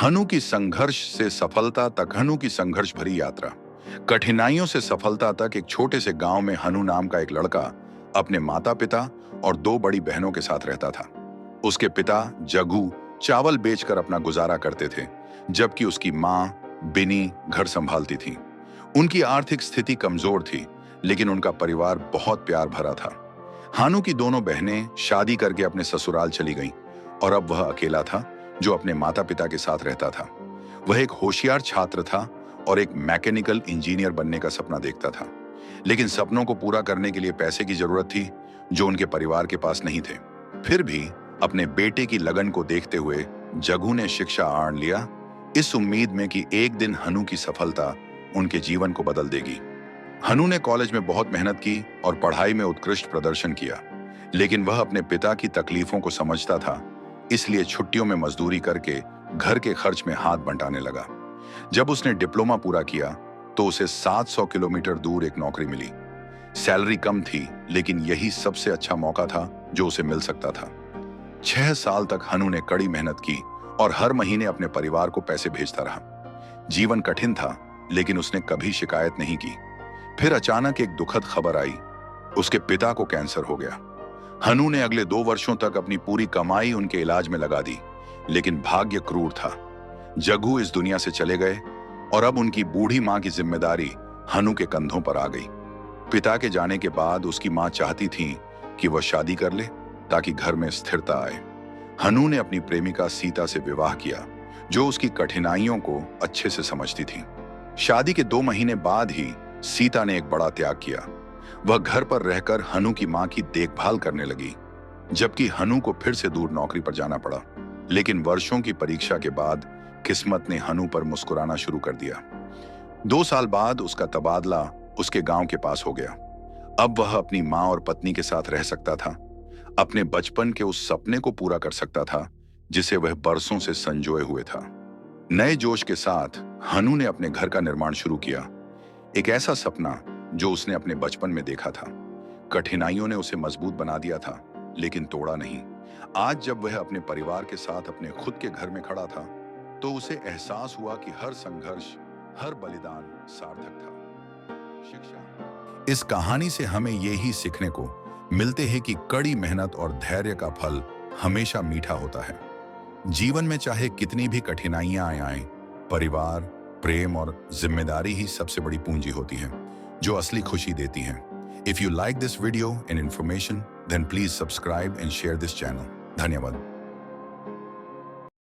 हनु की संघर्ष से सफलता तक। हनु की संघर्ष भरी यात्रा। कठिनाइयों से सफलता तक। एक छोटे से गांव में हनु नाम का एक लड़का अपने माता पिता और दो बड़ी बहनों के साथ रहता था। उसके पिता जग्गू चावल बेचकर अपना गुजारा करते थे, जबकि उसकी मां बिनी घर संभालती थी। उनकी आर्थिक स्थिति कमजोर थी, लेकिन उनका परिवार बहुत प्यार भरा था। हानू की दोनों बहनें शादी करके अपने ससुराल चली गईं और अब वह अकेला था जो अपने माता पिता के साथ रहता था। वह एक होशियार छात्र था और एक मैकेनिकल इंजीनियर बनने का सपना देखता था, लेकिन सपनों को पूरा करने के लिए पैसे की जरूरत थी जो उनके परिवार के पास नहीं थे। फिर भी अपने बेटे की लगन को देखते हुए जग्गू ने शिक्षा आड़ लिया, इस उम्मीद में कि एक दिन हनु की सफलता उनके जीवन को बदल देगी। हनु ने कॉलेज में बहुत मेहनत की और पढ़ाई में उत्कृष्ट प्रदर्शन किया, लेकिन वह अपने पिता की तकलीफों को समझता था, इसलिए छुट्टियों में मजदूरी करके घर के खर्च में हाथ बंटाने लगा। जब उसने डिप्लोमा पूरा किया तो उसे 700 किलोमीटर दूर एक नौकरी मिली। सैलरी कम थी, लेकिन यही सबसे अच्छा मौका था जो उसे मिल सकता था। 6 साल तक हनु ने कड़ी मेहनत की और हर महीने अपने परिवार को पैसे भेजता रहा। जीवन कठिन था, लेकिन उसने कभी शिकायत नहीं की। फिर अचानक एक दुखद खबर आई, उसके पिता को कैंसर हो गया। हनु ने अगले 2 वर्षों तक अपनी पूरी कमाई उनके इलाज में लगा दी, लेकिन भाग्य क्रूर था। जग्गू इस दुनिया से चले गए और अब उनकी बूढ़ी मां की जिम्मेदारी हनु के कंधों पर आ गई। पिता के जाने के बाद उसकी मां चाहती थी कि वह शादी कर ले ताकि घर में स्थिरता आए। हनु ने अपनी प्रेमिका सीता से विवाह किया, जो उसकी कठिनाइयों को अच्छे से समझती थी। शादी के 2 महीने बाद ही सीता ने एक बड़ा त्याग किया। वह घर पर रहकर हनु की मां की देखभाल करने लगी, जबकि हनु को फिर से दूर नौकरी पर जाना पड़ा। लेकिन वर्षों की परीक्षा के बाद किस्मत ने हनु पर मुस्कुराना शुरू कर दिया। 2 साल बाद उसका तबादला उसके गांव के पास हो गया। अब वह अपनी मां और पत्नी के साथ रह सकता था, अपने बचपन के उस सपने को पूरा कर सकता था जिसे वह बरसों से संजोए हुए था। नए जोश के साथ हनु ने अपने घर का निर्माण शुरू किया, एक ऐसा सपना जो उसने अपने बचपन में देखा था। कठिनाइयों ने उसे मजबूत बना दिया था, लेकिन तोड़ा नहीं। आज जब वह अपने परिवार के साथ अपने खुद के घर में खड़ा था, तो उसे एहसास हुआ कि हर संघर्ष, हर बलिदान सार्थक था। शिक्षा। इस कहानी से हमें यही सीखने को मिलते हैं कि कड़ी मेहनत और धैर्य का फल हमेशा मीठा होता है। जीवन में चाहे कितनी भी कठिनाइयां आएं, परिवार, प्रेम और जिम्मेदारी ही सबसे बड़ी पूंजी होती है जो असली खुशी देती हैं। If you like this video and information, then please subscribe and share this channel. धन्यवाद।